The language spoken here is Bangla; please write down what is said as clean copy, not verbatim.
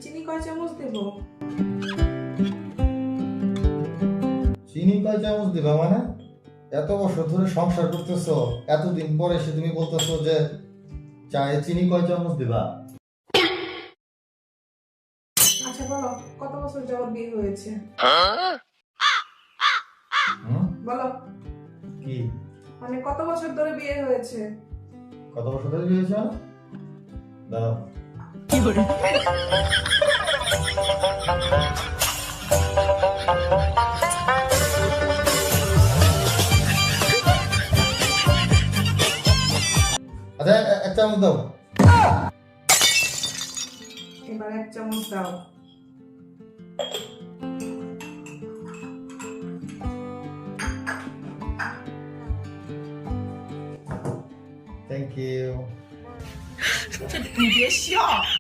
চিনি কয় চামচ দেব? চিনি কয় চামচ দিবা মানে? এত বছর ধরে সংসার করতেছো, এতদিন পরে এসে তুমি বলতেছো যে চায়ে চিনি কয় চামচ দিবা? আচ্ছা বলো, কত বছর যাবত বিয়ে হয়েছে? বলো, কি মানে কত বছর ধরে বিয়ে হয়েছে? কত বছর ধরে বিয়ে হয়েছে? দাঁড়াও। আচ্ছা এক চামচ দাও। এবার 1 চামচ দাও। থ্যাংক ইউ।你别笑。